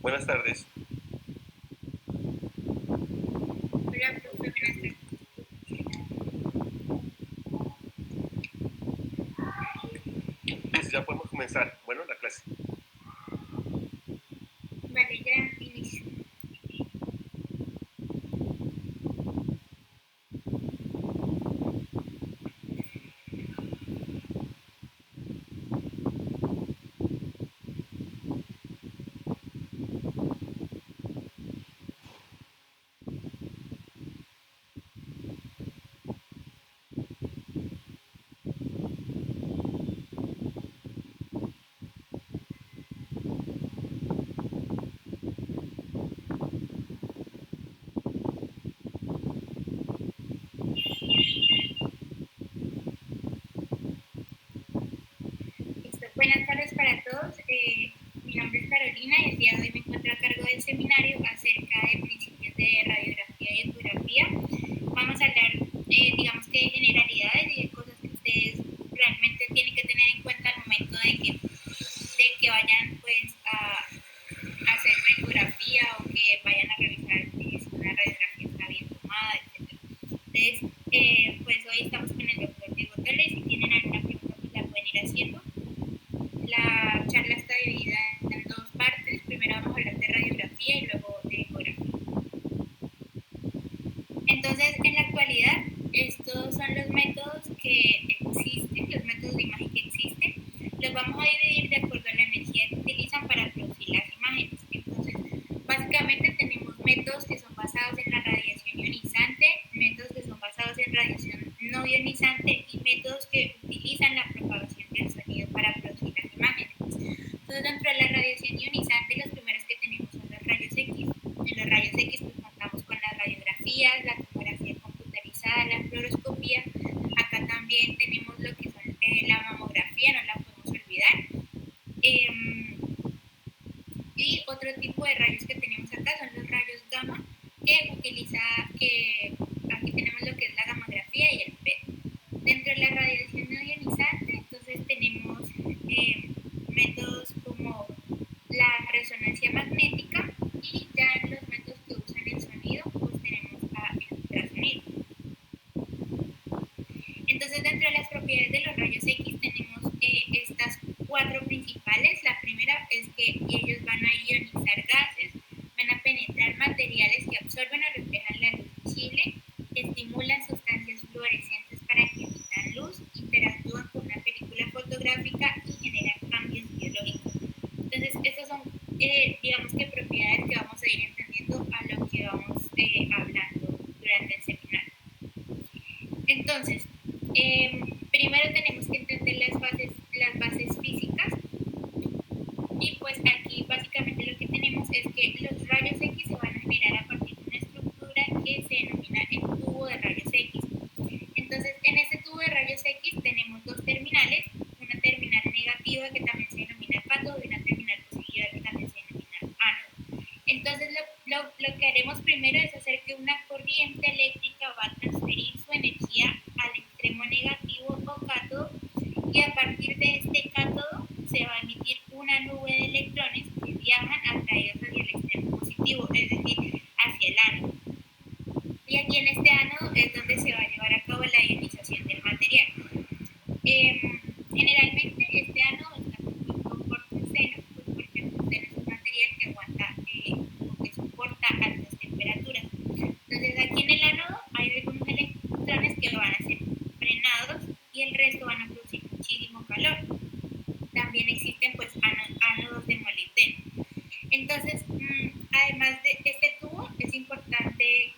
Buenas tardes. Hola, profe, buenas tardes. Listo, ya podemos comenzar. Bueno, la clase. Vale, ya inicio. Listo. Buenas tardes para todos. Mi nombre es Carolina y el día de hoy me encuentro a cargo del seminario acerca de principios de radiografía y ecografía. Vamos a hablar, digamos que de generalidades y de cosas que ustedes realmente tienen que tener en cuenta al momento de que vayan pues a hacer ecografía o que vayan a revisar si una radiografía está bien tomada, etc. Entonces, pues hoy estamos con el doctor Diego Torres. Si tienen alguna pregunta, pues la pueden ir haciendo. La charla está dividida en dos partes. Primero vamos a hablar de radiografía y luego de ecografía. Entonces, en la actualidad, estos son los métodos que existen, los métodos de imagen que existen. Los vamos a dividir de acuerdo a la energía que utilizan para producir las imágenes. Entonces, básicamente tenemos métodos que son basados en la radiación ionizante, métodos que son basados en radiación no ionizante y métodos que utilizan la propagación del sonido para producir las imágenes. Entonces, dentro de la radiación ionizante, los primeros que tenemos son los rayos X. En los rayos X pues contamos con las radiografías, la tomografía computarizada, la fluoroscopía. Acá también tenemos lo que son la mamografía, no la podemos olvidar. Y otro tipo de rayos que tenemos acá son los rayos gamma, que aquí tenemos lo que es la gamografía y el PET. Dentro de la radiación no ionizante, entonces tenemos métodos como la resonancia magnética y ya en los métodos que usan el sonido, pues tenemos el ultrasonido. Entonces, dentro de las propiedades de los rayos X tenemos estas cuatro principales. La primera es que ellos van a ionizar gases, van a penetrar materiales que absorben o reflejan la luz visible, estimulan sustancias fluorescentes para que emitan luz, interactúan con una película fotográfica y generan cambios biológicos. Entonces, estas son, digamos que propiedades que vamos a ir entendiendo a lo que vamos hablando durante el seminario. Entonces, primero tenemos que entender las bases físicas y pues aquí básicamente lo que tenemos es que los rayos X se van a generar a partir de una estructura que se denomina el tubo de rayos X. Entonces, en este tubo de rayos X tenemos dos terminales, una terminal negativa que también se denomina cátodo y una terminal positiva que también se denomina ánodo. Entonces, lo que haremos primero es hacer que una corriente eléctrica va a transferir su energía al extremo negativo o cátodo y a partir de este cátodo se va a emitir una nube de electrones que viajan atraídos hacia el extremo positivo, es decir, hacia el ánodo. Y aquí en este ánodo es donde se va a llevar a cabo la ionización del material. Generalmente este ánodo está compuesto por tungsteno, pues porque el tungsteno es un material que aguanta o que soporta altas temperaturas. Entonces aquí en el ánodo hay algunos electrones que van a ser frenados y el resto van a producir muchísimo calor. También existen pues ánodos de molibdeno. Entonces, además de este tubo, es importante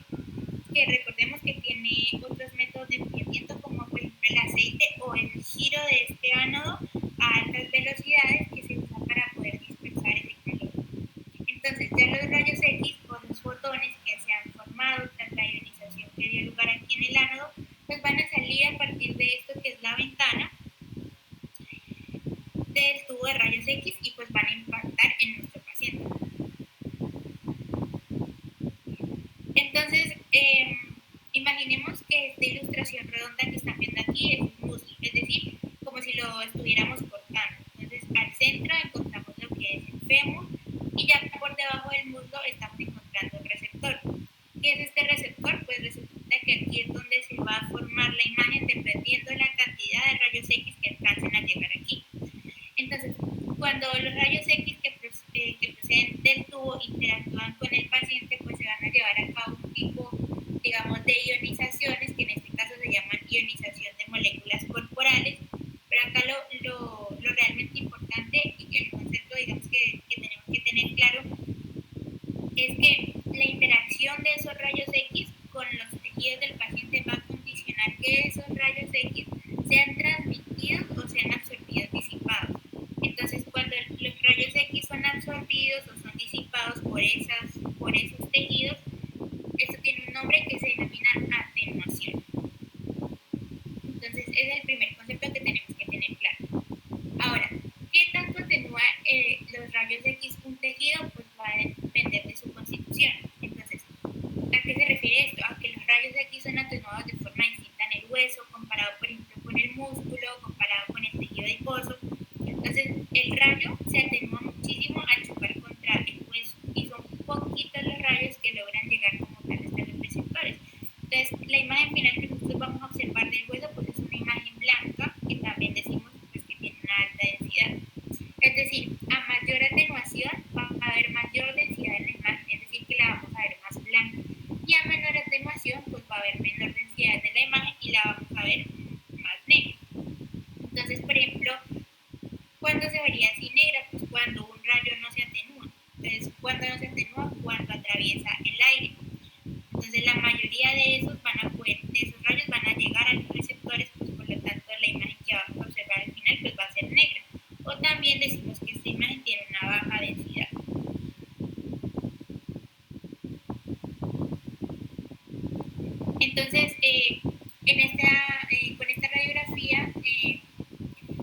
que recordemos que tiene otros métodos de enfriamiento como por ejemplo el aceite o el giro de este ánodo a altas velocidades que se usa para poder dispersar ese calor. Entonces ya los rayos X o los fotones que se han formado tras la ionización que dio lugar aquí en el ánodo, pues van a salir a partir de esto que es la ventana del tubo de rayos X y pues van a impactar en nuestro paciente. Entonces, imaginemos que esta ilustración redonda que están viendo aquí es un muslo, es decir, como si lo estuviéramos cortando. Entonces, al centro encontramos lo que es el fémur y ya por debajo del muslo estamos encontrando el receptor. ¿Qué es este receptor? Pues resulta que aquí es donde se va a formar la imagen dependiendo de la cantidad de rayos X que alcancen a llegar aquí. Entonces, cuando los rayos X que proceden del tubo interactúan con el paciente, pues se van a llevar a cabo un tipo, digamos, de ionizaciones, que en este caso se llaman ionización de moléculas corporales. Pero acá lo realmente importante y que el concepto, digamos, que tenemos que tener claro es que la interacción de esos rayos X con los tejidos del paciente va a condicionar que esos rayos X sean transmitidos o sean absorbidos, disipados. Entonces, cuando los rayos X son absorbidos o son disipados por esos tejidos, esto tiene un nombre que se denomina atenuación. Entonces, ese es el primer concepto que tenemos que tener claro. Ahora, ¿qué tanto atenúa los rayos X un tejido? Pues va a depender de su constitución. Entonces, ¿a qué se refiere esto? A que los rayos X son atenuados de forma distinta en el hueso, comparado, por ejemplo, con el músculo, comparado con el tejido adiposo. Entonces, el rayo se atenúa muchísimo al chocar contra el hueso y son poquitos los rayos que logran llegar como tal hasta los receptores. Entonces, la imagen final que nosotros vamos a observar del hueso pues es una imagen blanca que también decimos pues, que tiene una alta densidad. Es decir, a mayor atenuación va a haber mayor densidad en la imagen, es decir, que la vamos a ver más blanca. Y a menor atenuación pues va a haber menor densidad de la imagen y la vamos a ver más negra. Entonces, por ejemplo, ¿cuándo se vería así negra? Pues cuando un rayo no se atenúa. Entonces, ¿cuándo no se atenúa? Cuando atraviesa el aire. Entonces, la mayoría de esos rayos van a llegar a los receptores, pues por lo tanto, la imagen que vamos a observar al final pues va a ser negra. O también decimos que esta imagen tiene una baja densidad. Entonces, con esta radiografía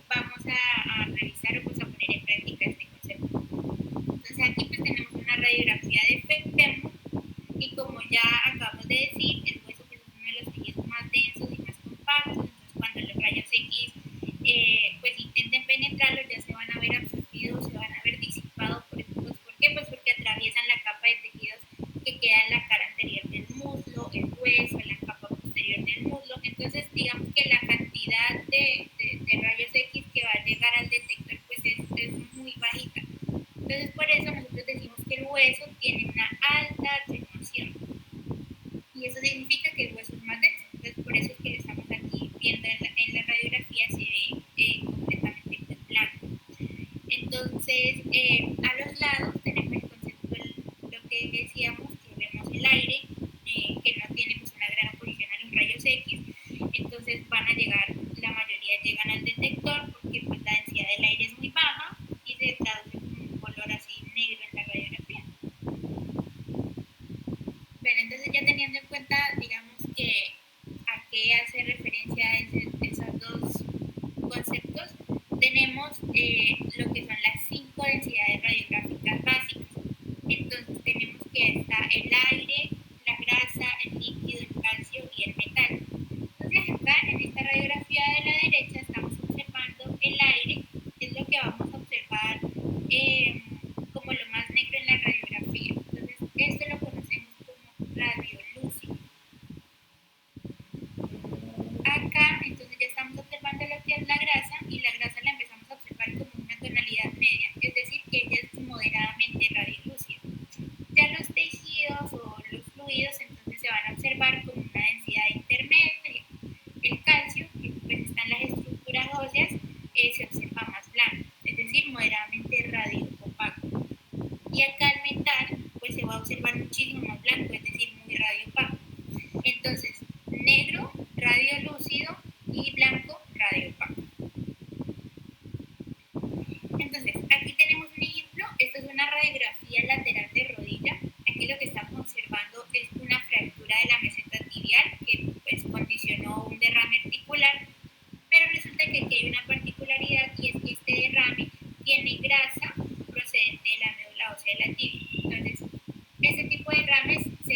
vamos a revisar o pues a poner en práctica este concepto. Entonces aquí pues tenemos una radiografía de fémur y como ya acabamos de decir, el hueso pues, es uno de los tejidos más densos y más compactos, entonces cuando los rayos X pues intenten penetrarlo ya se van a ver absorbidos, se van a ver disipados. ¿Por qué? Pues porque atraviesan la capa de tejidos que queda en la cara anterior del muslo, el hueso, en la capa posterior del muslo. Entonces digamos que la cantidad de rayos X que va a llegar al detector pues es muy bajita. Entonces por eso nosotros decimos que el hueso tiene una alta atenuación y eso significa que el hueso es más denso. Entonces por eso es que lo estamos aquí viendo en la radiografía, se ve completamente pues, blanco. Entonces a los lados tenemos el concepto de lo que decíamos, que vemos el aire que no tiene pues, una gran oposición a los rayos X. Entonces van a llegar, la mayoría llegan al detector porque pues, la densidad del aire es muy baja y se traduce como un color así negro en la radiografía. Bueno, entonces ya teniendo en cuenta, digamos que a qué hace referencia esos dos conceptos, tenemos lo que son las 5 densidades radiográficas básicas. Entonces tenemos que está el aire, la grasa, el líquido, el calcio y el metal. Entonces acá en esta radiografía de la derecha estamos observando el aire, es lo que vamos a observar como lo más negro en la radiografía. Entonces esto lo conocemos como radiolúcido. Acá entonces ya estamos observando lo que es la grasa y la grasa la empezamos a observar como una tonalidad media, es decir que ella es moderadamente radiolúcida. Ya los tejidos o los fluidos entonces se van a observar con una densidad intermedia. El calcio, que pues está en las estructuras óseas, se observa más blanco, es decir, moderadamente radiopaco. Y acá el metal pues se va a observar muchísimo más blanco, es decir, muy radiopaco. Entonces, negro, radiolúcido y blanco, radiopaco. Entonces, aquí tenemos un ejemplo, esto es una radiografía lateral de rodilla. Aquí lo que estamos observando es una fractura de la meseta tibial que pues condicionó un derrame articular, pero resulta que aquí hay una particularidad y es que este derrame tiene grasa procedente de la médula ósea de la tibia. Entonces, este tipo de derrames se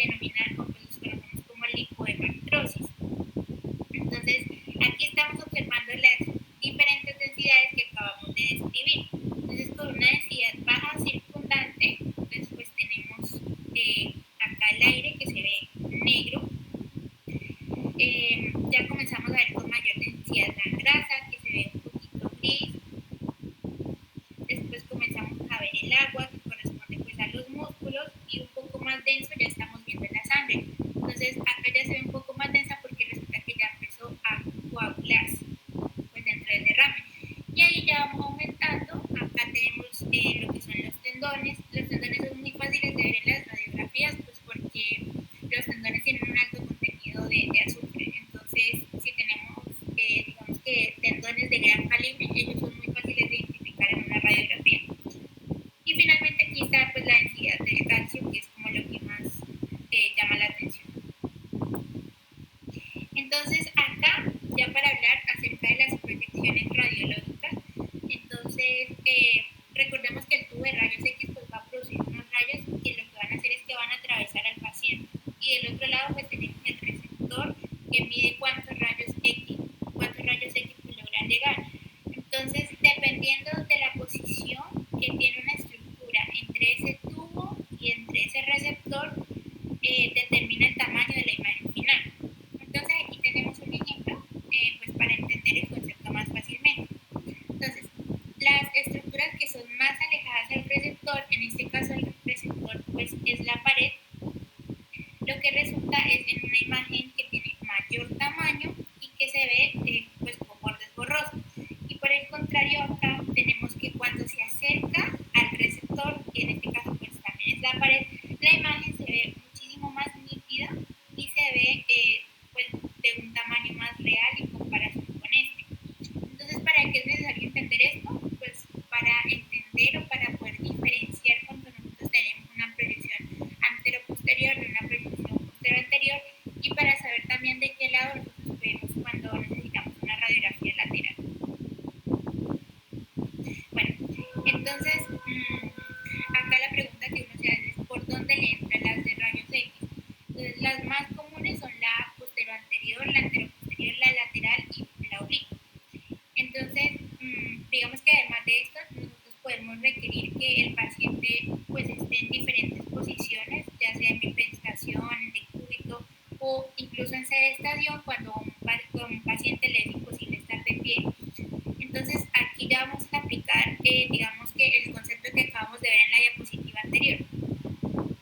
agua, que corresponde pues a los músculos, y un poco más denso ya estamos viendo en la sangre. Entonces acá ya se ve un poco más densa porque resulta que ya empezó a coagularse pues dentro del derrame. Y ahí ya vamos aumentando. Acá tenemos lo que son los tendones. Los tendones son muy fáciles de ver en las radiografías, pues porque los tendones tienen un alto contenido de azufre. Entonces, si tenemos, digamos que tendones de gran calibre, ellos son muy fáciles de identificar en una radiografía. Y finalmente aquí está pues la densidad del calcio, que es como lo que más llama la atención. Entonces acá, ya para hablar acerca de las proyecciones radiológicas, entonces recordemos que el tubo de rayos X pues va a producir unos rayos que lo que van a hacer es que van a atravesar al paciente. Y del otro lado pues tenemos el receptor que mide cuántos rayos X pues, logran llegar. Entonces, dependiendo de la posición que tiene una estructura entre ese tubo y entre ese receptor, determina el tamaño de la imagen final. Entonces aquí tenemos un ejemplo pues para entender el concepto más fácilmente. Entonces, las estructuras que son más alejadas del receptor, en este caso el receptor pues es la pared, lo que resulta es en una imagen que tiene mayor tamaño y que se ve pues con bordes borrosos. Y por el contrario acá tenemos que cuando se acerca al receptor, que en este caso pues también es la pared, la imagen se ve muchísimo más nítida y se ve pues de un tamaño más real en comparación con este. Entonces, ¿para qué es necesario entender esto? Pues para entender o para poder diferenciar cuando nosotros tenemos una proyección anteroposterior de una proyección posterior-anterior, y para saber también de qué lado nosotros vemos cuando necesitamos una radiografía lateral. Bueno, entonces acá la pregunta que uno se hace es ¿por dónde le entran las de rayos X? Entonces, las más comunes son la posterior-anterior, la anteroposterior, la lateral y la oblicua. Entonces, digamos que además de esto, nosotros podemos requerir que el paciente pues esté en diferentes posiciones, ya sea en bipedestación, en decúbito o incluso en sedestación cuando a un paciente le es imposible estar de pie. Entonces, aquí ya vamos a aplicar, digamos que el concepto que acabamos de ver en la diapositiva anterior.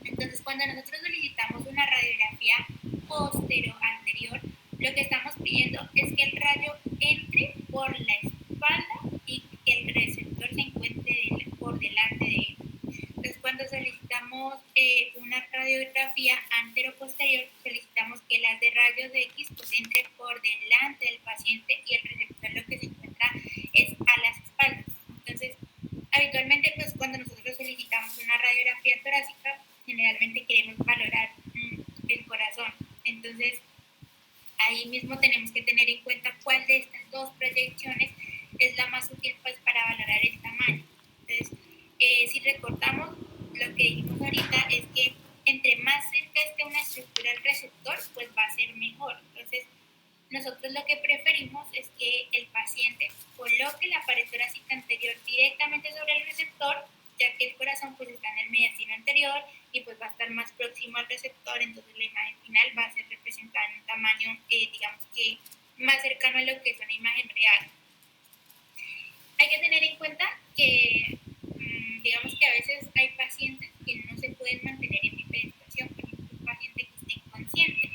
Entonces, cuando nosotros solicitamos una radiografía postero-anterior, lo que estamos pidiendo es que el rayo entre por la espalda y que el receptor se encuentre por delante de él. Entonces, cuando solicitamos una radiografía antero-posterior, solicitamos que las de rayos X pues entre por delante del paciente y el receptor lo que se encuentra es a las espaldas. Entonces, habitualmente pues cuando nosotros solicitamos una radiografía torácica, generalmente queremos valorar el corazón. Entonces, ahí mismo tenemos que tener en cuenta cuál de estas dos proyecciones es la más útil pues, para valorar el tamaño. Entonces, si recordamos, lo que dijimos ahorita es que entre más cerca esté una estructura al receptor, pues va a ser mejor. Entonces, nosotros lo que preferimos es que el paciente coloque la pared torácica anterior directamente sobre el receptor, ya que el corazón pues está en el mediastino anterior y pues va a estar más próximo al receptor, entonces la imagen final va a ser representada en un tamaño, digamos que más cercano a lo que es una imagen real. Hay que tener en cuenta que, digamos que a veces hay pacientes que no se pueden mantener en bipedestación, por ejemplo, un paciente que esté inconsciente.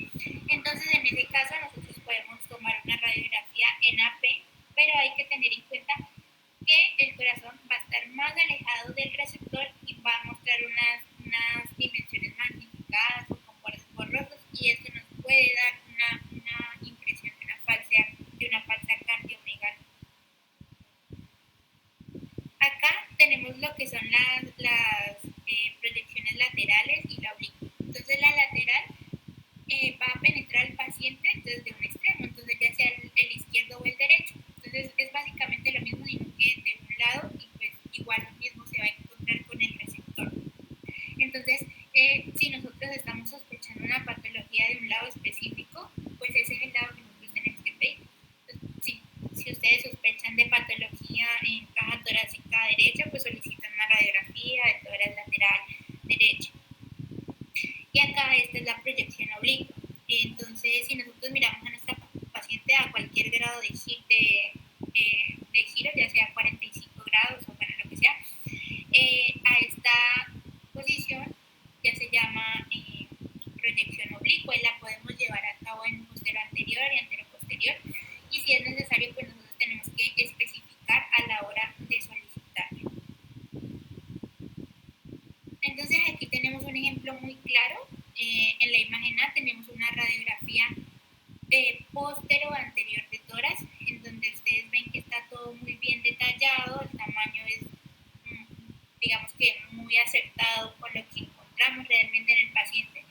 Entonces, en ese caso, nosotros podemos tomar una radiografía en AP, pero hay que tener en cuenta que el corazón va a estar más alejado del receptor y va a mostrar unas dimensiones magnificadas o con bordes borrosos, y esto nos puede dar una impresión de una falsa cardiomegalia. Acá tenemos lo que son las proyecciones laterales y la oblicua. Entonces la lateral va a penetrar al paciente desde un extremo, entonces ya sea el izquierdo o el derecho. Entonces es básicamente lo mismo, sino que de un lado, y pues igual lo mismo se va a encontrar con el receptor. Entonces, si nosotros estamos sospechando una patología de un lado específico, pues ese es el lado que nosotros tenemos que pedir. Entonces, si ustedes sospechan de patología en caja torácica derecha, pues solicitan una radiografía de tórax lateral derecho. Y acá esta es la proyección oblicua. Entonces, si nosotros miramos a nuestra paciente a cualquier grado de giro, ya sea 45 grados o bueno, lo que sea, a esta ejemplo muy claro. En la imagen A tenemos una radiografía póstero anterior de tórax, en donde ustedes ven que está todo muy bien detallado, el tamaño es, digamos que muy acertado con lo que encontramos realmente en el paciente,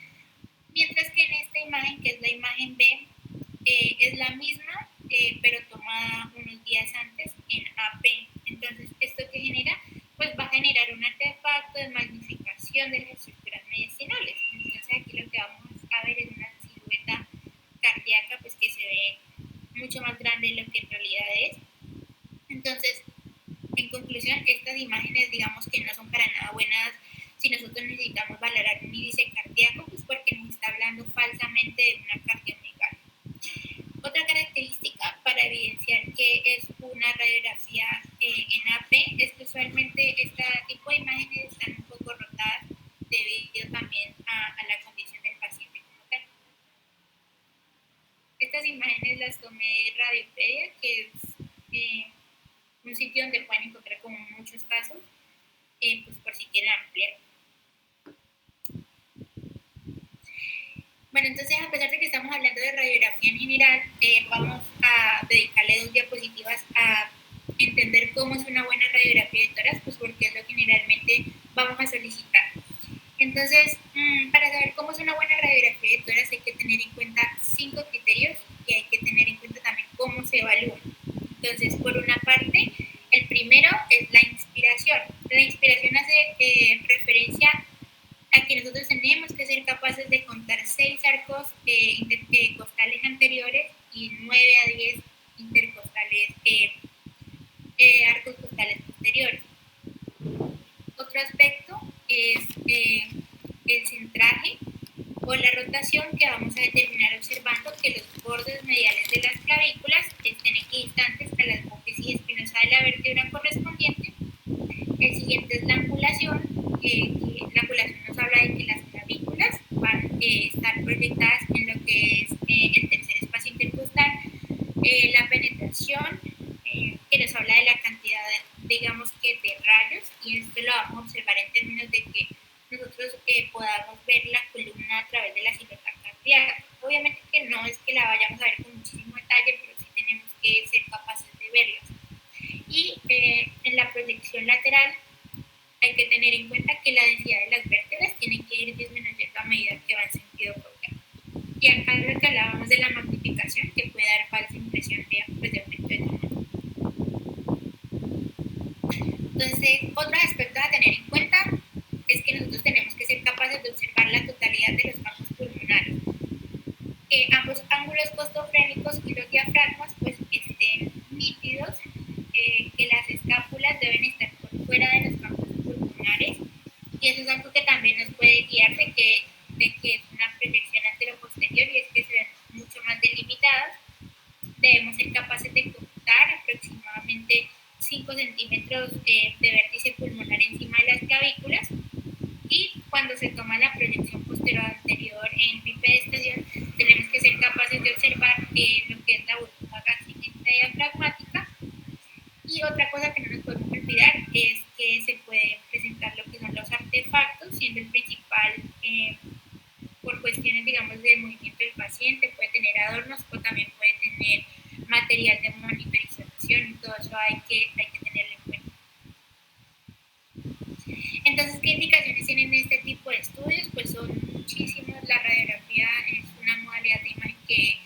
mientras que en esta imagen, que es la imagen B, es la misma, pero tomada unos días antes en AP. Entonces, ¿esto que genera? Pues va a generar un artefacto de magnificación de las estructuras mediastinales. Entonces, aquí lo que vamos a ver es una silueta cardíaca, pues que se ve mucho más grande de lo que en realidad es. Entonces, en conclusión, estas imágenes, digamos que no son para nada buenas si nosotros necesitamos valorar un índice cardíaco, pues porque nos está hablando falsamente de una cardiomegalia. Otra característica para evidenciar que es una radiografía en AP es que usualmente este tipo de imágenes están un poco rotadas debido también a la condición del paciente como tal. Estas imágenes las tomé de Radiopedia, que es un sitio donde pueden encontrar como muchos casos, pues por si quieren ampliar. Bueno, entonces a pesar de que estamos hablando de radiografía en general, vamos a dedicarle 2 diapositivas a entender cómo es una buena radiografía de tórax, pues porque es lo que generalmente vamos a solicitar. Entonces, para saber cómo es una buena radiografía de tórax hay que tener en cuenta 5 criterios y hay que tener en cuenta también cómo se evalúan. Entonces, por una parte, el primero es la inspiración. La inspiración hace referencia a que nosotros tenemos que ser capaces de contar 6 arcos costales anteriores y 9 a 10 intercostales, arcos costales posteriores. Otro aspecto es el centraje o la rotación, que vamos a determinar observando que los bordes mediales de las clavículas estén equidistantes a las apófisis espinosa de la vértebra correspondiente. El siguiente es la angulación. La angulación nos habla de que las clavículas van a estar proyectadas en lo que es el tercer espacio intercostal. La penetración, que nos habla de la cantidad, digamos que de rayos, y esto lo vamos a observar en términos de que nosotros podamos ver la columna a través de la silueta cardíaca. Obviamente que no es que la vayamos a ver con muchísimo detalle, pero sí tenemos que ser capaces de verlas. Y en la proyección lateral hay que tener en cuenta que la densidad de las vértebras tiene que ir disminuyendo a medida que va en sentido contrario. Y acá lo que hablábamos de la magnificación, que puede dar falsa impresión de aumento de tamaño. Entonces, otro aspecto a tener en cuenta es que nosotros tenemos que ser capaces de observar la totalidad de los campos pulmonares. Que ambos ángulos costofrénicos y los diafragmas pues estén nítidos, que las escápulas deben estar por fuera de los campos pulmonares, y eso es algo que también nos puede guiar de que es una proyección anteroposterior, y es que se ven mucho más delimitadas. Debemos ser capaces de contar aproximadamente 5 centímetros de vértice pulmonar encima de las clavículas, y cuando se toma la proyección posterior anterior en bipedestación tenemos que ser capaces de observar lo que es la burbuja gástrica diafragmática. Y otra cosa que no nos podemos olvidar es que se pueden presentar lo que son los artefactos, siendo el principal por cuestiones, digamos, de movimiento del paciente, puede tener adornos o también puede tener material de monitorización, y todo eso hay que tenerlo en cuenta. Entonces, ¿qué indicaciones tienen este tipo de estudios? Pues son muchísimos. La radiografía es una modalidad de imagen que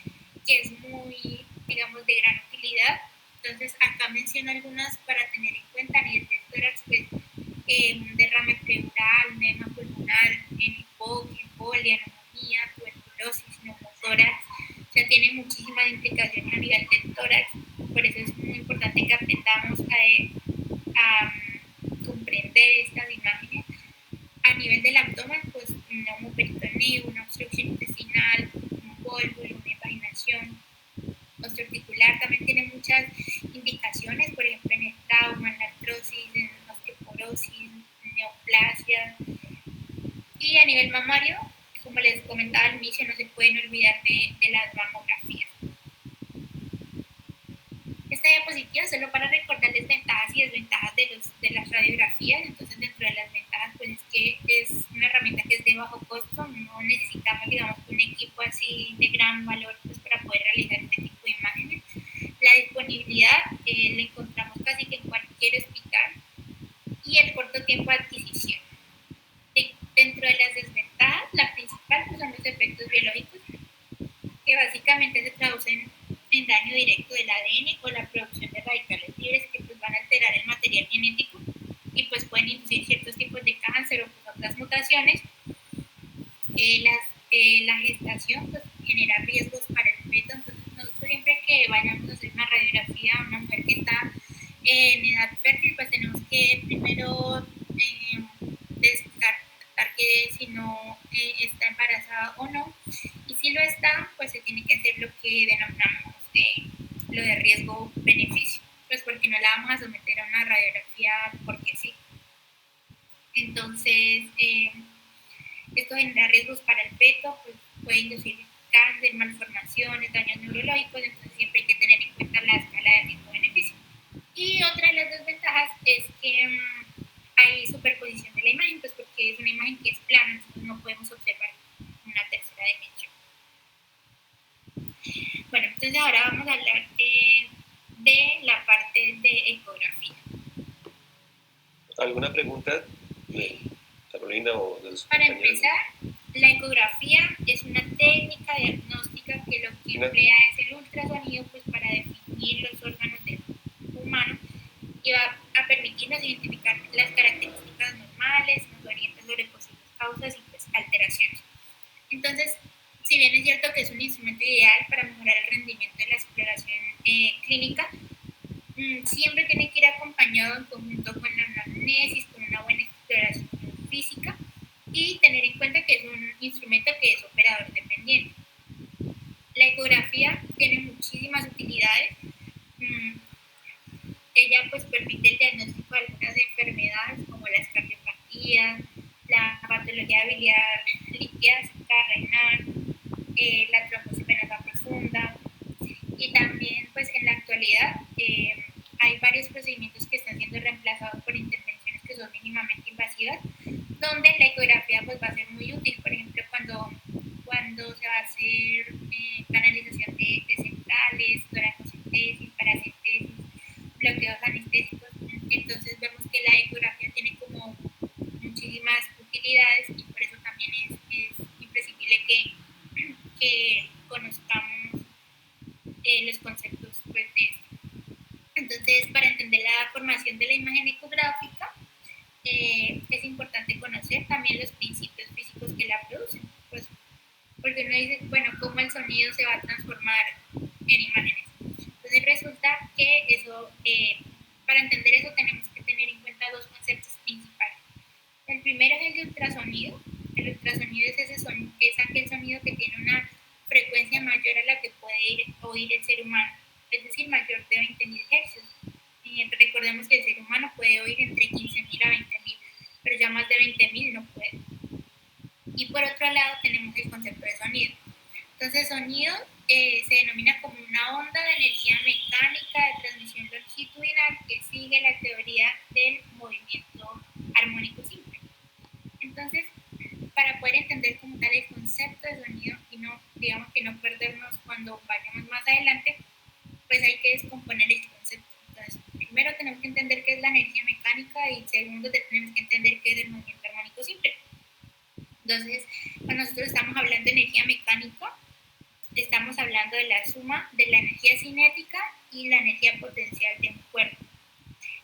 es muy, digamos, de gran utilidad. Entonces, acá menciono algunas para tener en cuenta. A nivel de tórax, pues, un derrame pleural, un edema pulmonar, hipoxia, embolia, neumonía, tuberculosis, neumotórax. O sea, tiene muchísimas implicaciones a nivel del tórax. Por eso es muy importante que aprendamos a comprender estas imágenes. A nivel del abdomen, pues un neumoperitoneo, una obstrucción intestinal, un pólvulo, una invaginación. Osteoarticular también tiene muchas indicaciones, por ejemplo en el trauma, en la artrosis, en la osteoporosis, neoplasia. Y a nivel mamario, como les comentaba al inicio, no se pueden olvidar de las mamografías. Esta diapositiva es solo para recordarles ventajas y desventajas de las radiografías. Entonces, Entonces, dentro de las ventajas, pues es que es una herramienta que es de bajo costo, no necesitamos, digamos, un equipo así de gran valor pues, para poder realizar este tipo de imágenes. La disponibilidad la encontramos casi que en cualquier hospital y el corto tiempo de adquisición. Dentro de las desventajas, la principal pues, son los efectos biológicos, que básicamente se traducen en daño directo del ADN o la producción de radicales libres que pues, van a alterar el material genético y pues pueden inducir ciertos tipos de cáncer o pues, otras mutaciones. La gestación pues, genera riesgos para el feto, entonces nosotros siempre que vayamos a hacer una radiografía a una mujer que está en edad fértil, pues tenemos que primero descartar que si no está embarazada o no, y si lo está, pues se tiene que hacer lo que denominamos lo de riesgo-beneficio, pues porque no la vamos a someter a una radiografía porque sí. Entonces, esto genera riesgos para el feto, pues puede inducir cáncer, malformaciones, daños neurológicos, entonces siempre hay que tener en cuenta la escala de riesgo-beneficio. Y otra de las desventajas es que hay superposición de la imagen, pues porque es una imagen que es plana, entonces no podemos observar una tercera dimensión. Bueno, entonces ahora vamos a hablar de la parte de ecografía. ¿Alguna pregunta de Carolina o de sus Para compañeros? empezar, la ecografía es una técnica diagnóstica que lo que emplea es el ultrasonido pues, para definir los órganos del humano y va a permitirnos identificar las características normales, nos orienta sobre posibles causas y pues, alteraciones. Entonces, si bien es cierto que es un instrumento ideal para mejorar el rendimiento de la exploración clínica, siempre tiene que ir acompañado en conjunto con la anamnesis, con una buena exploración física y tener en cuenta que es un instrumento que es operador dependiente. La ecografía tiene muchísimas utilidades. Ella pues permite el diagnóstico de algunas enfermedades como las cardiopatías, la patología biliar litiásica, renal, la trombosis venosa profunda, y también pues en la actualidad hay varios procedimientos que están siendo reemplazados por intervenciones que son mínimamente invasivas, donde la ecografía pues va a ser muy útil, por ejemplo cuando se va a hacer canalización de centrales, toracocentesis, paracentesis, bloqueos anestésicos. Entonces vemos que la ecografía tiene como muchísimas utilidades y por eso también es imprescindible que conozcamos los conceptos pues, de esto. Entonces, para entender la formación de la imagen ecográfica, es importante conocer también los principios físicos que la producen, pues, porque uno dice, bueno, cómo el sonido se va a transformar en imágenes. Entonces resulta que eso, para entender eso tenemos que tener en cuenta dos conceptos principales. El primero es el de ultrasonido. El ultrasonido es aquel sonido que tiene una frecuencia mayor a la que puede oír el ser humano, es decir, mayor de 20.000 Hz. Recordemos que el ser humano puede oír entre 15.000 a 20.000, pero ya más de 20.000 no puede. Y por otro lado tenemos el concepto de sonido. Entonces, sonido se denomina como una onda de energía mecánica de transmisión longitudinal que sigue la teoría del movimiento armónico simple. Entonces, para poder entender como tal el concepto de sonido y no, digamos que no perdernos cuando vayamos más adelante, pues hay que descomponer el concepto. Entonces, primero tenemos que entender qué es la energía mecánica y segundo tenemos que entender qué es el movimiento armónico simple. Entonces, cuando nosotros estamos hablando de energía mecánica, estamos hablando de la suma de la energía cinética y la energía potencial de un cuerpo.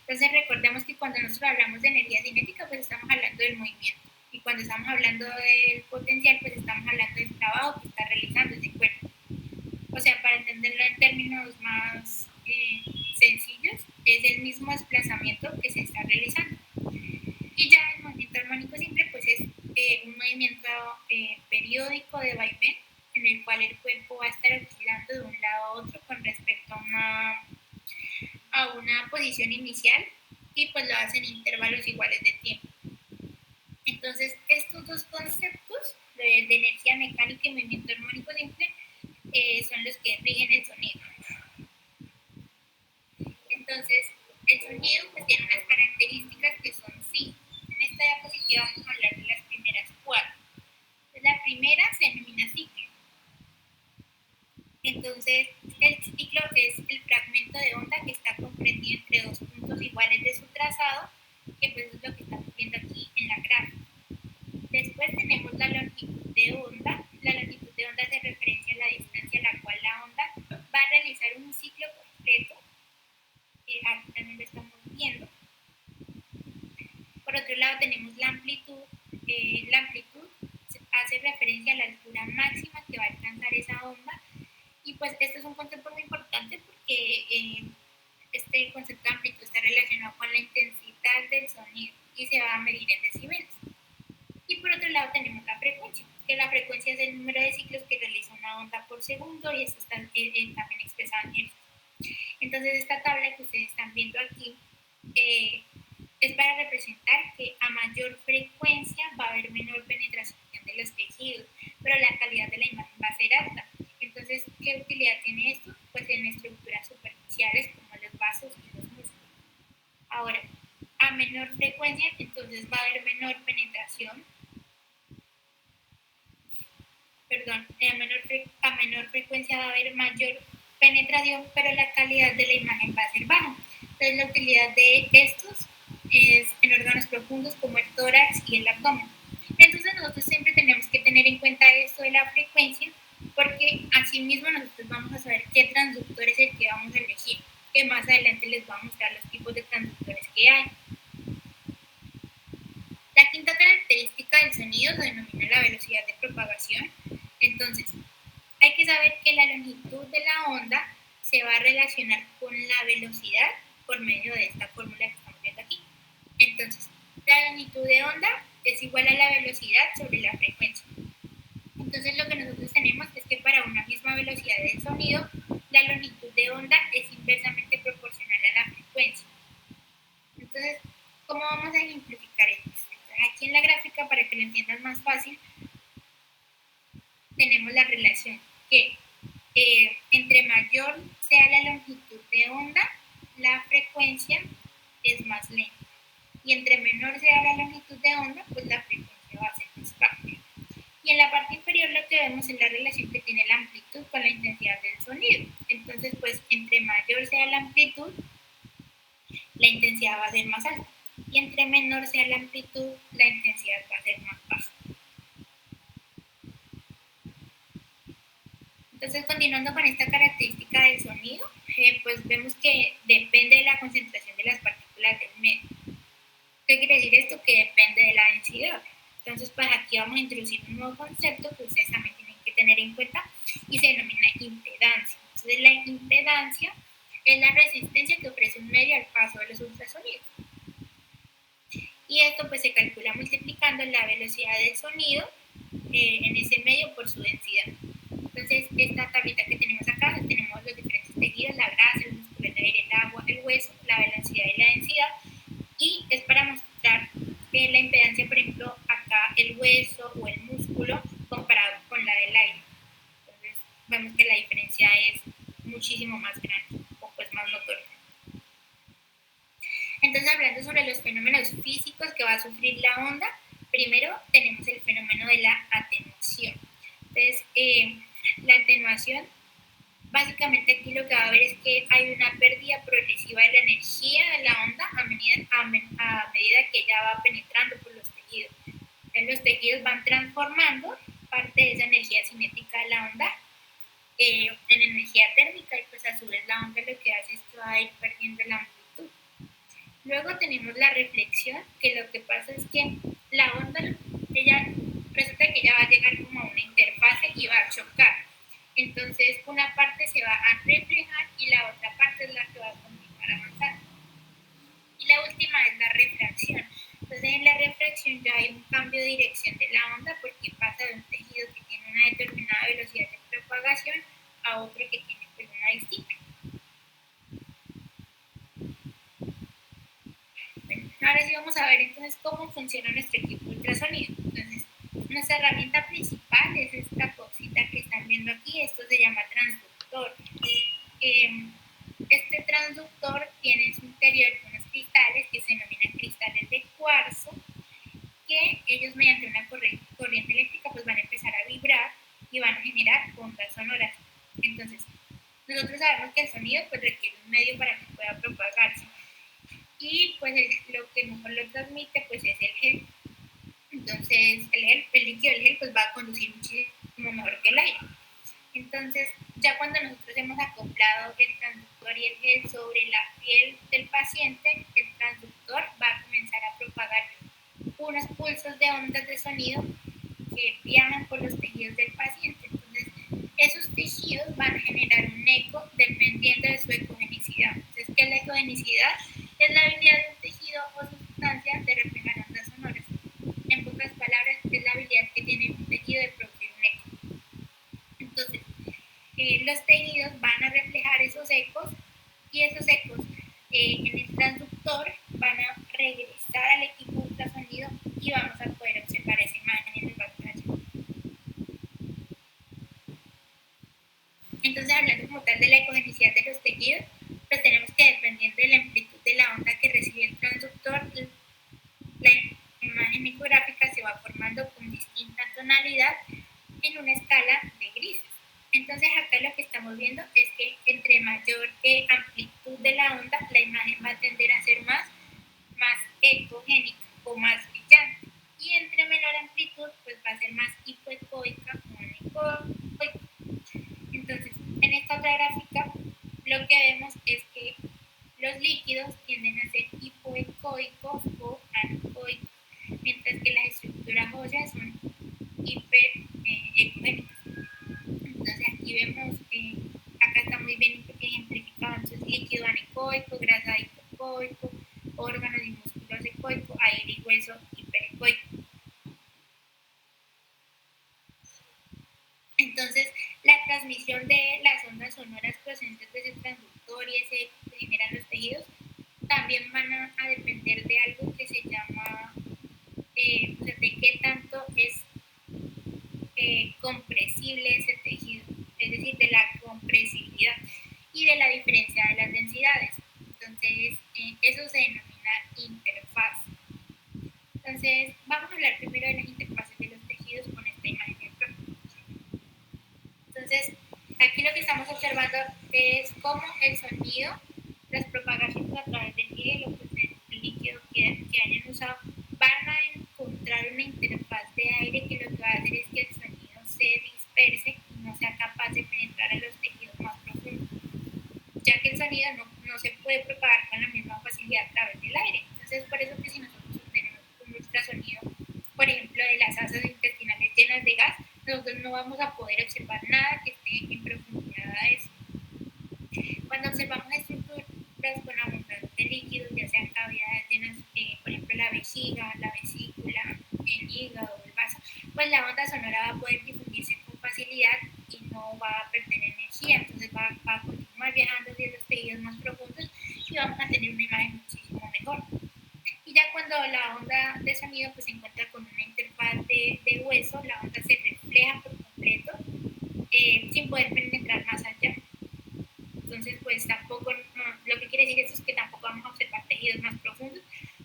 Entonces, recordemos que cuando nosotros hablamos de energía cinética, pues estamos hablando del movimiento. Y cuando estamos hablando del potencial, pues estamos hablando del trabajo que está realizando ese cuerpo. O sea, para entenderlo en términos más sencillos, es el mismo desplazamiento que se está realizando. Y ya el movimiento armónico simple, pues es un movimiento periódico de vaivén, en el cual el cuerpo va a estar oscilando de un lado a otro con respecto a una posición inicial y pues lo hacen en intervalos iguales de tiempo. Entonces, estos dos conceptos de energía mecánica y movimiento armónico simple son los que rigen el sonido. Entonces, el sonido pues, tiene unas características que son sí. en esta diapositiva vamos a hablar de las primeras cuatro. La primera se denomina ciclo. Entonces, el ciclo es el fragmento de onda que está comprendido entre dos puntos iguales de su trazado, que pues es lo que estamos viendo aquí en la gráfica. Después tenemos la longitud de onda. La longitud de onda hace referencia a la distancia a la cual la onda va a realizar un ciclo completo. Aquí también lo estamos viendo. Por otro lado tenemos la amplitud. La amplitud hace referencia a la altura máxima que va a alcanzar esa onda. Y pues este es un concepto muy importante porque este concepto de amplitud está relacionado con la intensidad del sonido y se va a medir en decibeles. Y por otro lado tenemos la frecuencia, que la frecuencia es el número de ciclos que realiza una onda por segundo y esto está también expresado en hercios. Entonces esta tabla que ustedes están viendo aquí es para representar que a mayor frecuencia va a haber menor penetración de los tejidos, pero la calidad de la imagen va a ser alta. Entonces, ¿qué utilidad tiene esto? Pues en estructuras superficiales como los vasos y los músculos. Ahora, a menor frecuencia, entonces va a haber menor penetración. Perdón, a menor frecuencia va a haber mayor penetración, pero la calidad de la imagen va a ser baja. Entonces, la utilidad de estos es en órganos profundos como el tórax y el abdomen. Entonces, nosotros siempre tenemos que tener en cuenta esto de la frecuencia, porque asimismo nosotros vamos a saber qué transductor es el que vamos a elegir, que más adelante les voy a mostrar los tipos de transductores que hay. La quinta característica del sonido se denomina la velocidad de propagación. Entonces, hay que saber que la longitud de la onda se va a relacionar con la velocidad por medio de esta fórmula que estamos viendo aquí. Entonces, la longitud de onda es igual a la velocidad sobre la frecuencia. Entonces, lo que nosotros tenemos es que para una misma velocidad del sonido, la longitud de onda es inversamente proporcional a la frecuencia. Entonces, ¿cómo vamos a ejemplificar esto? Aquí en la gráfica, para que lo entiendan más fácil, tenemos la relación que entre mayor sea la longitud de onda, la frecuencia es más lenta. Y entre menor sea la longitud de onda, pues la frecuencia va a ser más rápida. Y en la parte inferior lo que vemos es la relación que tiene la amplitud con la intensidad del sonido. Entonces, pues entre mayor sea la amplitud, la intensidad va a ser más alta. Y entre menor sea la amplitud, la intensidad va a ser más baja. Entonces, continuando con esta característica del sonido, pues vemos que depende de la concentración de las partículas del medio. ¿Qué quiere decir esto? Que depende de la densidad. Entonces, pues aquí vamos a introducir un nuevo concepto que ustedes también tienen que tener en cuenta y se denomina impedancia. Entonces, la impedancia es la resistencia que ofrece un medio al paso de los ultrasonidos. Y esto pues se calcula multiplicando la velocidad del sonido en ese medio por su densidad. Entonces, esta tablita que tenemos acá, tenemos los diferentes tejidos, la grasa, el músculo, el aire, el agua, el hueso, la velocidad y la densidad. Y es para mostrar la impedancia, por ejemplo, acá el hueso o el músculo comparado con la del aire. Entonces, vemos que la diferencia es muchísimo más grande o pues más notoria. Entonces, hablando sobre los fenómenos físicos que va a sufrir la onda, primero tenemos el fenómeno de la atenuación. Entonces, la atenuación, básicamente aquí lo que va a haber es que hay una pérdida progresiva de la energía de la onda a medida que ella va penetrando por los tejidos. Entonces, los tejidos van transformando parte de esa energía cinética de la onda en energía térmica y pues a su vez la onda lo que hace es que va a ir perdiendo la amplitud. Luego tenemos la reflexión, que lo que pasa es que la onda, resulta que ella va a llegar como a una interfase y va a chocar. Entonces una parte se va a reflejar y la otra parte es la que va a continuar avanzando. Y la última es la refracción. Entonces en la refracción ya hay un cambio de dirección de la onda porque pasa de un tejido que tiene una determinada velocidad de propagación a otro que tiene pues una distinta. Ahora sí vamos a ver entonces cómo funciona nuestro equipo ultrasonido. Entonces, nuestra herramienta principal es esta cosita que están viendo aquí. Esto se llama transductor. Este transductor tiene en su interior unos cristales que se denominan cristales de cuarzo mediante una corriente eléctrica pues van a empezar a vibrar y van a generar ondas sonoras. Entonces, nosotros sabemos que el sonido pues requiere un medio para que pueda propagarse y pues lo que mejor lo transmite pues es el gel. Entonces, el líquido del gel pues va a conducir muchísimo mejor que el aire. Entonces, ya cuando nosotros hemos acoplado el transductor y el gel sobre la piel del paciente, el transductor va a comenzar a propagar unos pulsos de ondas de sonido que viajan por los tejidos del paciente. Entonces, esos tejidos van a generar un eco dependiendo de su ecogenicidad. Entonces, ¿qué es la ecogenicidad? Es la habilidad de un tejido o sustancia de reflejar ondas sonoras. En pocas palabras, es la habilidad que tiene un tejido de producir un eco. Entonces, los tejidos van a reflejar esos ecos y esos ecos en el transductor van a regresar al equipo ultrasonido y vamos a poder observar esa imagen en la pantalla. Entonces, hablando como tal de la ecogenicidad de los tejidos, pues tenemos que dependiendo de la amplitud de la onda que recibe el transductor, la imagen ecográfica se va formando con distinta tonalidad en una escala de grises. Entonces acá lo que estamos viendo es que entre mayor amplitud de la onda, la imagen va a tender a ser más ecogénica o más brillante. Y entre menor amplitud, pues va a ser más hipoecoica o anecoica. Entonces, en esta otra gráfica, lo que vemos es que los líquidos tienden a ser hipoecoicos o anecoicos, mientras que las estructuras óseas son hiperecogénicas. Entonces aquí vemos, acá está muy bien ejemplificado, entonces líquido anecoico, grasa hipocoico, órganos y músculos ecoico, aire y hueso hiperecoico. Entonces la transmisión de las ondas sonoras procedentes de ese transductor y ese que generan los tejidos también van a depender de algo que se llama, de qué tanto es compresible ese tejido, es decir, de la compresibilidad y de la diferencia de las densidades. Entonces, eso se denomina interfaz. Entonces, vamos a hablar primero de las interfaces de los tejidos con esta imagen. Entonces, aquí lo que estamos observando es cómo el sonido, las propagaciones a través del hielo, pues el líquido que hayan usado, van a encontrar una interfaz de aire que lo que va a hacer es que el sonido se disperse y no sea capaz de penetrar a los tejidos más profundos, ya que el sonido no se puede propagar con la misma facilidad a través del aire. Entonces, por eso que si nosotros obtenemos un ultrasonido, por ejemplo, de las asas intestinales llenas de gas, nosotros no vamos a poder observar nada que esté en profundidades. Cuando observamos estructuras con abundante líquidos, ya sean cavidades llenas, por ejemplo, la vejiga, la vesícula, el hígado, el vaso, pues la onda sonora va a poder difundirse con facilidad y no va a perder energía, entonces va a continuar viajando hacia los tejidos más profundos y vamos a tener una imagen muchísimo mejor. Y ya cuando la onda de sonido pues, se encuentra con una interfaz de hueso, la onda se refleja por completo sin poder penetrar más allá. Entonces, pues tampoco, lo que quiere decir esto es que tampoco vamos a observar tejidos más profundos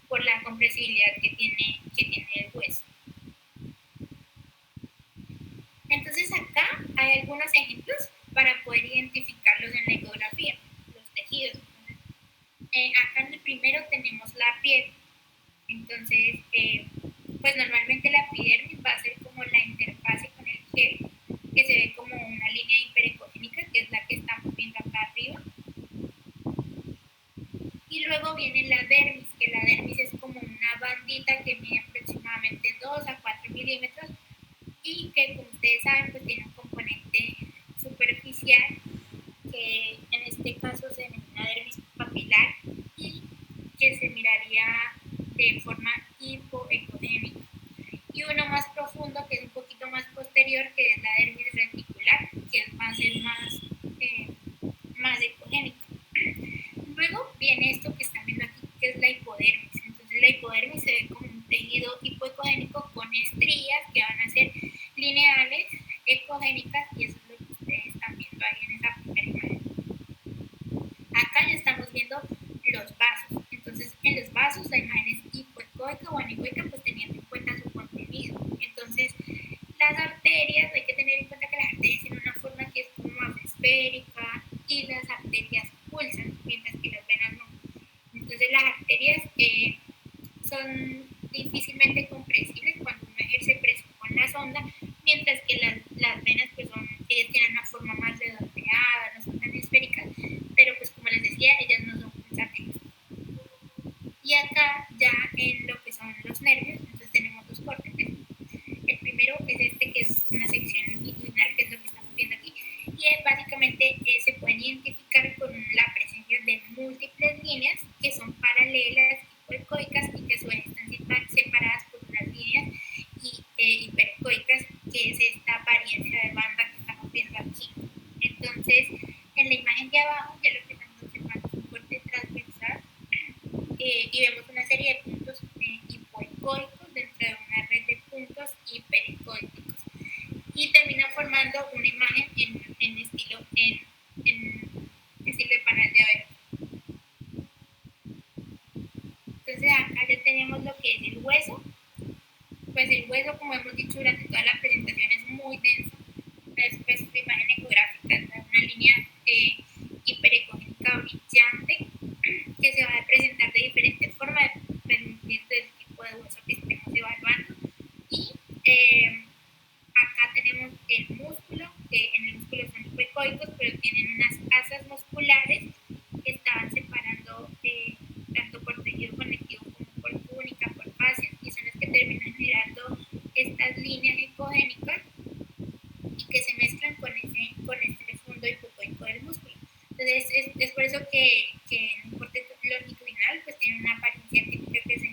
por la compresibilidad que tiene el hueso. Entonces acá hay algunos ejemplos para poder identificarlos en la ecografía, los tejidos. Entonces, acá en el primero tenemos la piel. Entonces, pues normalmente la epidermis va a ser como la interfase con el gel, que se ve como una línea hiperecogénica, que es la que estamos viendo acá arriba. Y luego viene la dermis, que la dermis es como una bandita que mide aproximadamente 2 a 4 milímetros y que, como ustedes saben, pues tiene un componente superficial que en este caso se denomina dermis papilar y que se miraría de forma hipoecogénica. Y uno más profundo, que es un poquito más posterior, que es la dermis reticular, que va a ser más ecogénica. Luego viene esto que están viendo aquí, que es la hipodermis. Entonces la hipodermis se ve como un tejido hipoecogénico con estrías que van a ser lineales, ecogénicas, y eso es lo que ustedes están viendo ahí en esa primera imagen. Acá ya estamos viendo los vasos. Entonces en los vasos la imagen es hipoecoica o anecoica, pues teniendo en cuenta su contenido. Entonces, las arterias, hay que tener en cuenta que las arterias tienen una forma que es como más esférica y las arterias pulsan, mientras que las venas no. Entonces, las arterias son difícilmente compresibles cuando uno ejerce presión con la sonda, mientras que las venas pues ellas tienen una forma más redondeada, no son tan esféricas, pero pues como les decía, ellas no son pulsátiles. Y acá ya en lo que son los nervios, entonces tenemos dos córtex. El primero es este, que es una sección longitudinal, que es lo que estamos viendo aquí, y básicamente se pueden identificar con la presencia de múltiples líneas que son paralelas, hipoecoicas, y que a su vez están separadas por unas líneas hiperecoicas, que es esta apariencia de banda que estamos viendo aquí. Entonces, en la imagen de abajo ya lo que estamos observando es un corte transversal y vemos una serie de puntos hipoecoicos dentro de una red de puntos hiperecoicos, y termina formando una imagen en estilo de panal de abeja. Entonces acá ya tenemos lo que es el hueso. Pues el hueso, como hemos dicho durante toda la presentación, es muy denso. Después su imagen ecográfica es una línea hiperecogénica brillante que se va a presentar de diferentes formas dependiendo del tipo de hueso que estemos evaluando. Y acá tenemos el músculo, que en el músculo son hipoecoicos, pero tienen unas asas musculares que estaban separando tanto por tejido conectivo como por túnica, por fascias, y son las que terminan generando estas líneas ecogénicas y que se mezclan con este fondo hipocoico del músculo. Entonces es por eso que en un corte longitudinal pues tiene una apariencia típica que se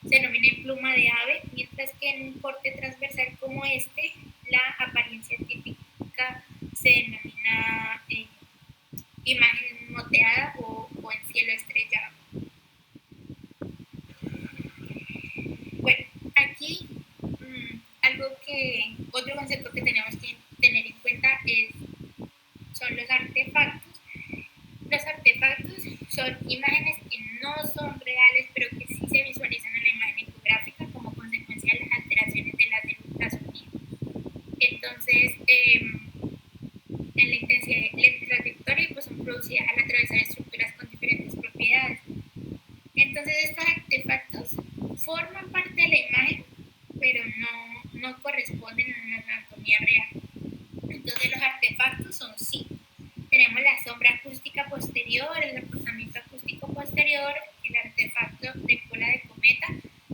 denomina en pluma de ave, mientras que en un corte transversal como este la apariencia típica se denomina imagen moteada o en cielo estrellado. Bueno, aquí otro concepto que tenemos que tener en cuenta son los artefactos. Los artefactos son imágenes que no son reales, pero que sí se visualizan en la imagen ecográfica como consecuencia de las alteraciones de las del ultrasonido. Entonces, en la intensidad de la trayectoria pues son producidas al atravesar estructuras con diferentes propiedades. Entonces, estos artefactos forman parte de la imagen, pero no corresponden a una anatomía real. Entonces, los artefactos son cinco. Tenemos la sombra acústica posterior, el reforzamiento acústico posterior, el artefacto de cola de cometa,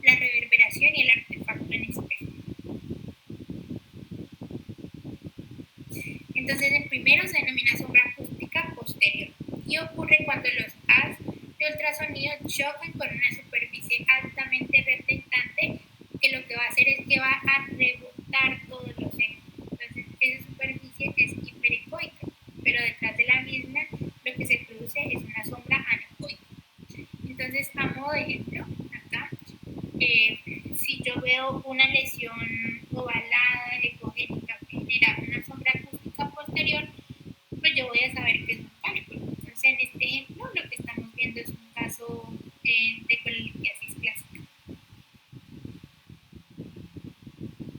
la reverberación y el artefacto en espejo. Entonces, el primero se denomina sombra acústica posterior y ocurre cuando los haz de ultrasonido chocan con una superficie altamente reflectante, que lo que va a hacer es que va a rebotar todos los ecos. Entonces, esa superficie es hiperecoica, pero detrás de la misma lo que se produce es una sombra anecoica. Entonces, a modo de ejemplo, acá, si yo veo una lesión ovalada, ecogénica, que genera una sombra acústica posterior, pues yo voy a saber que es un cálculo. Entonces, en este ejemplo, lo que estamos viendo es un caso de colelitiasis clásica.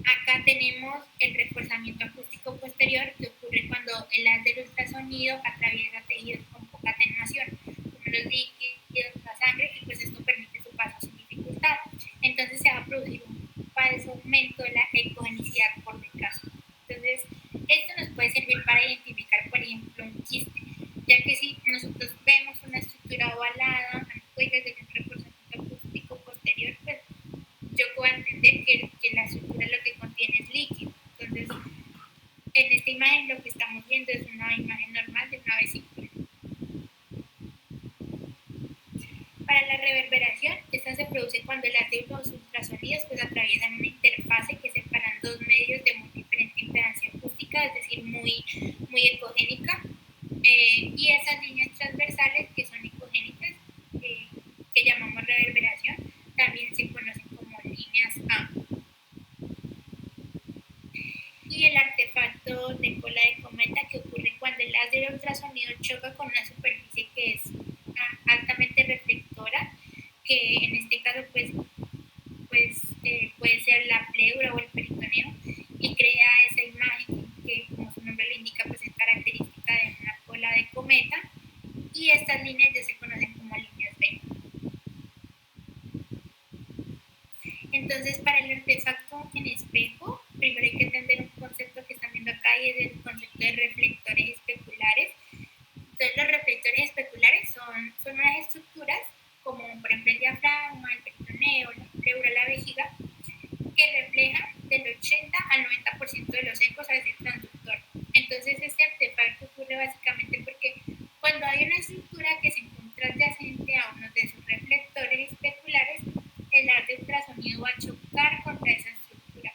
Acá tenemos el reforzamiento acústico posterior, que ocurre cuando el haz del ultrasonido atraviesa tejidos con poca atenuación, como los líquidos, la sangre, y pues esto permite su paso sin dificultad. Entonces se va a producir un falso aumento de la ecogenicidad por detrás. Entonces, esto nos puede servir para identificar, por ejemplo, un quiste, ya que si nosotros vemos una estructura ovalada, anecoica, que tiene un reforzamiento acústico posterior, pues yo puedo entender que la estructura lo que contiene es líquido. Entonces, en esta imagen lo que estamos viendo es una imagen normal de una vesícula. Para la reverberación, esta se produce cuando las de los ultrasonidos pues atraviesan una interfase que separan dos medios de muy diferente impedancia acústica, es decir, muy ecogénica, y esas líneas transversales que son ecogénicas, que llamamos reverberación, también se conocen como líneas A. Y el artefacto de cola de cometa, que ocurre cuando el haz del ultrasonido choca con una superficie que es altamente reflectora, que en este caso puede artefacto en espejo, primero hay que entender un concepto que están viendo acá y es el concepto de reflectores especulares. Entonces los reflectores especulares son unas estructuras como por ejemplo el diafragma, el peritoneo, la pleura, la vejiga, que reflejan del 80 al 90% de los ecos a ese transductor. Entonces este artefacto ocurre básicamente porque cuando hay una estructura que se encuentra adyacente a uno de sus reflectores especulares, el haz de ultrasonido va a chocar contra esa estructura.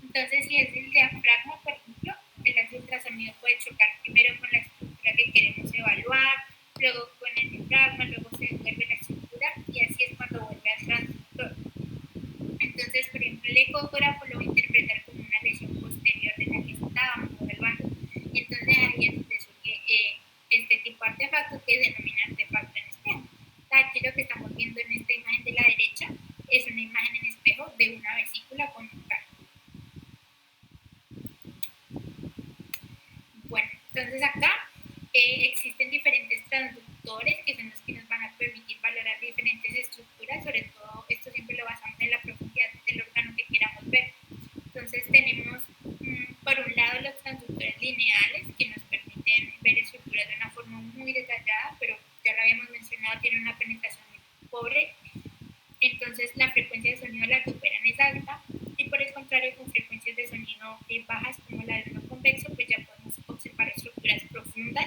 Entonces, si es el diafragma, por ejemplo, el haz de ultrasonido puede chocar primero con la estructura que queremos evaluar, luego con el diafragma, luego se devuelve la estructura y así es cuando vuelve al transductor. Entonces, por ejemplo, el ecógrafo lo va a interpretar como una lesión posterior de la que estábamos evaluando. Y entonces ahí es donde surge este tipo de artefacto que se denomina artefacto en espejo. Aquí lo que estamos viendo en esta imagen de la derecha es una imagen en espejo de una vesícula con un carro. Bueno, entonces acá existen diferentes transductores que son los que nos van a permitir valorar diferentes estructuras, sobre todo esto siempre lo basamos en la profundidad del órgano que queramos ver. Entonces tenemos por un lado los transductores lineales que nos permiten ver estructuras de una forma muy detallada, pero ya lo habíamos mencionado, tienen una penetración muy pobre, entonces la frecuencia de sonido a la que operan es alta y por el contrario con frecuencias de sonido bajas como la del no convexo pues ya podemos observar estructuras profundas,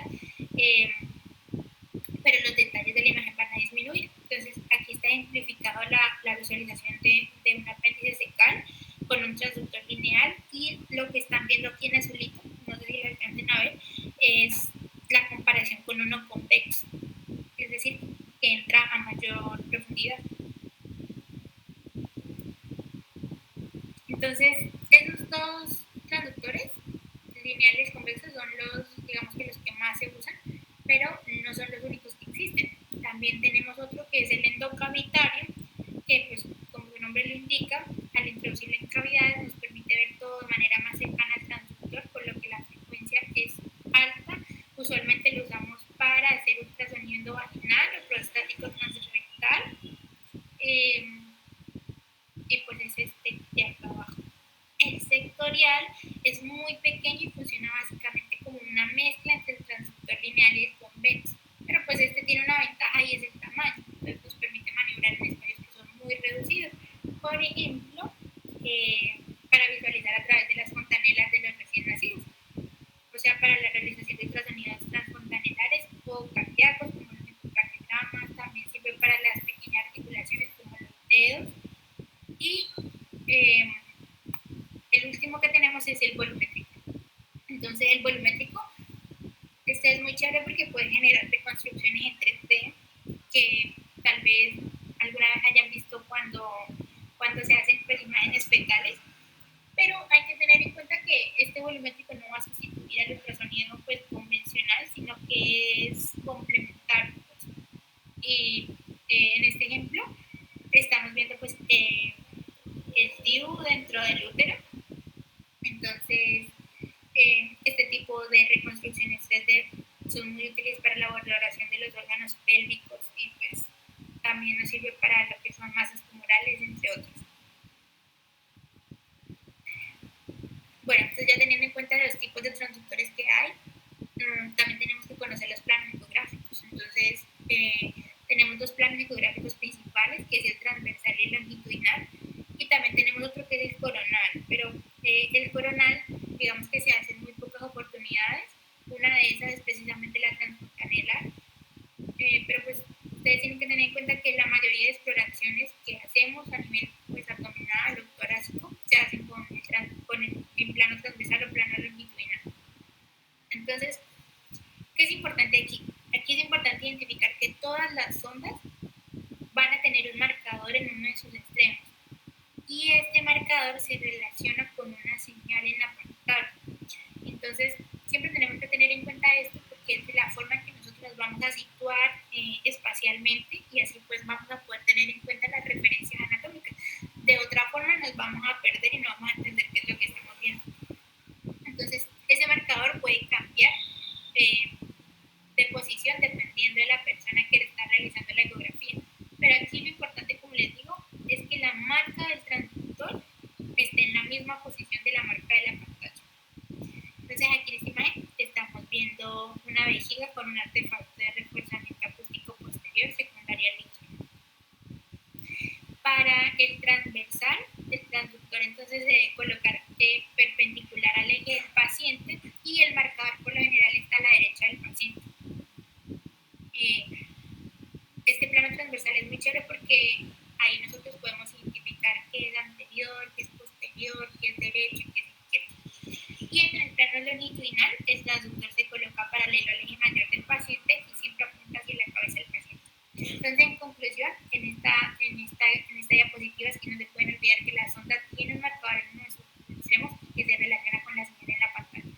pero los detalles de la imagen van a disminuir. Entonces aquí está ejemplificado la visualización de un apéndice secal con un transductor lineal y lo que están viendo aquí en azulito, no sé si lo alcancen a ver, es la comparación con uno convexo, es decir, que entra a mayor profundidad. Entonces, esos dos transductores lineales convexos son los, digamos que los que más se usan, pero no son los únicos que existen. También tenemos otro que es el endocavitario, que pues como su nombre lo indica, al introducirlo en cavidades nos permite ver todo de manera más cercana al transductor, por lo que la frecuencia es alta. Usualmente lo usamos para hacer ultrasonido vaginal o prostático transrectal, y pues es este de acá abajo. El sectorial es muy pequeño y funciona básicamente como una mezcla entre el transductor lineal y el convexo, pero pues este tiene una ventaja y es el tamaño, entonces nos permite maniobrar en espacios que son muy reducidos. Por ejemplo, para visualizar a través de las fontanelas de los recién nacidos, o sea, para la realización de ultrasonidos transfontanelares o cardíacos como los ecocardiogramas, también sirve para las pequeñas articulaciones como los dedos y el último que tenemos es el volumétrico. Entonces el volumétrico, este es muy chévere porque puede generar reconstrucciones en 3D que tal vez alguna vez hayan visto cuando se hacen pues, imágenes fetales, pero hay que tener en cuenta que este volumétrico no va a sustituir al ultrasonido pues, convencional, sino que es complementario. Pues. Y en este ejemplo estamos viendo pues, el DIU dentro del útero. Entonces, este tipo de reconstrucciones 3D son muy útiles para la valoración de los órganos pélvicos y pues también nos sirve para lo que son masas tumorales, entre otros. Bueno, entonces ya teniendo en cuenta los tipos de transductores que hay, también tenemos que conocer los planos ecográficos. Entonces, tenemos dos planos ecográficos principales, que es el transversal y el longitudinal, y también tenemos otro que es el coronal, pero el coronal, digamos que se hacen muy pocas oportunidades, una de esas es precisamente la transfontanelar, pero pues ustedes tienen que tener en cuenta que la mayoría de exploraciones que hacemos a nivel pues, abdominal o torácico se hacen en plano transversal o plano longitudinal. Entonces, ¿qué es importante aquí? Aquí es importante identificar que todas las sondas van a tener un marcador en uno de sus extremos y este marcador se relaciona con una señal en la pantalla. Entonces, siempre tenemos que tener en cuenta esto porque es de la forma en que nosotros nos vamos a situar espacialmente y así pues vamos a poder tener en cuenta las referencias anatómicas. De otra forma nos vamos a perder y no vamos a entender qué es lo que estamos viendo. Entonces, ese marcador puede cambiar de posición dependiendo de la persona que está realizando la ecografía. Pero aquí lo importante, como les digo, es que la marca del transductor misma posición de la marca de la pantalla. Entonces aquí en esta imagen estamos viendo una vejiga con un artefacto de reforzamiento acústico posterior secundaria líquido. Para el transversal, el transductor entonces se debe colocar perpendicular al eje del paciente y el marcador por lo general está a la derecha del paciente. Este plano transversal es muy chévere porque ahí nosotros podemos identificar qué es anterior, qué es posterior, qué es derecho y qué es izquierdo. Y en el plano longitudinal, el transductor se coloca paralelo al eje mayor del paciente y siempre apunta hacia la cabeza del paciente. Entonces, en conclusión, en esta diapositiva es que no se pueden olvidar que la sonda tiene un marcador en uno de sus extremos que se relaciona con la señal en la pantalla.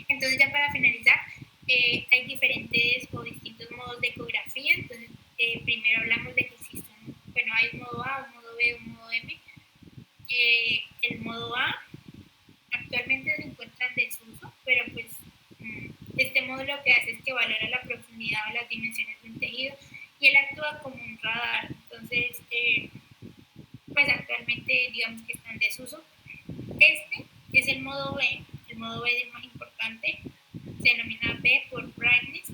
Entonces, ya para finalizar, hay diferentes o distintos modos de ecografía. Entonces, primero hablamos de que existen, hay un modo A, un modo B, un modo M. El modo A actualmente se encuentra en desuso, pero pues este modo lo que hace es que valora la profundidad o las dimensiones de un tejido y él actúa como un radar. Entonces, pues actualmente digamos que está en desuso. Este es el modo B. El modo B es el más importante, se denomina B por brightness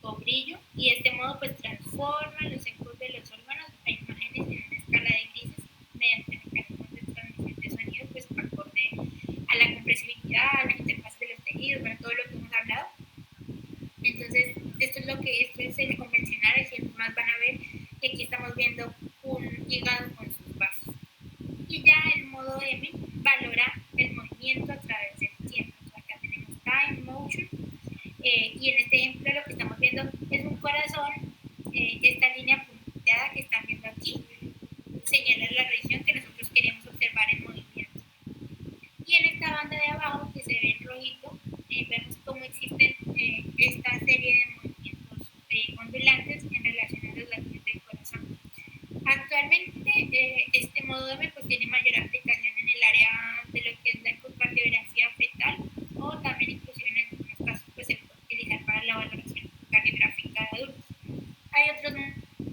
o brillo, y este modo pues transforma los ecos de los órganos a imágenes en una escala de grises mediante mecanismos de transmisión de sonido pues acorde a la compresibilidad, a las interfaces de los tejidos, todo lo que hemos hablado. Entonces esto es el convencional, el que más van a ver, y aquí estamos viendo un hígado con sus bases. Y ya el modo M valora el movimiento a través del tiempo. Acá tenemos time, motion, y en este ejemplo lo que estamos viendo es un corazón. Esta línea punteada que están viendo aquí señala la región que nosotros queremos observar en movimiento. Y en esta banda de abajo que se ve en rojito, vemos cómo existen esta serie de movimientos ondulantes en relación a los latidos del corazón. Actualmente este modo M pues tiene mayor aplicación en el área de lo que es la ecocardiografía fetal, o también inclusive en algunos casos pues se puede utilizar para la valoración cardiográfica de adultos. Hay otros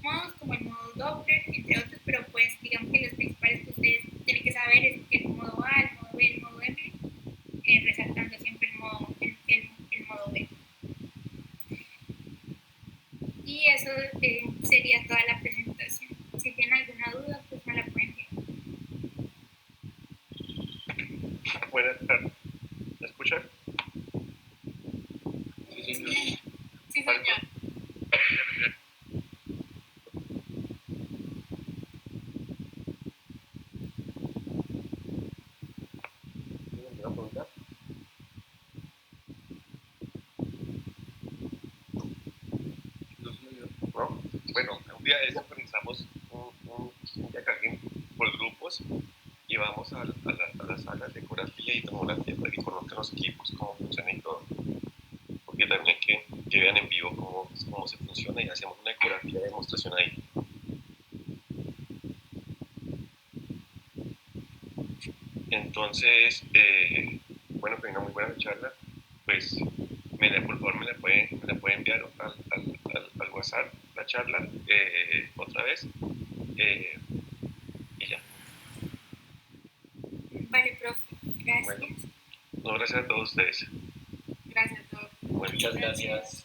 modos como el modo Doppler, entre otros, pero pues digamos que los principales que ustedes tienen que saber es el modo A, el modo B, el modo M, resaltando siempre el modo B. Y eso sería toda la presentación. Si tienen alguna duda, pues me la pueden enviar. Buenas tardes. ¿Me escuchan? Sí, señor. Sí, señor. ¿Alguna pregunta? No, señor. ¿No? Bueno, un día de eso organizamos un día que alguien por grupos y vamos a las salas de ecografía y tomografía para que conozcan los equipos, cómo funcionan y todo. Porque también que vean en vivo cómo se funciona, y hacemos una ecografía de demostración ahí. Entonces, bueno, fue una muy buena charla. Pues por favor me la puede enviar al WhatsApp la charla otra vez, y ya. Vale, profe. Gracias. Bueno, no, gracias a todos ustedes. Gracias a todos. Bueno, Muchas gracias.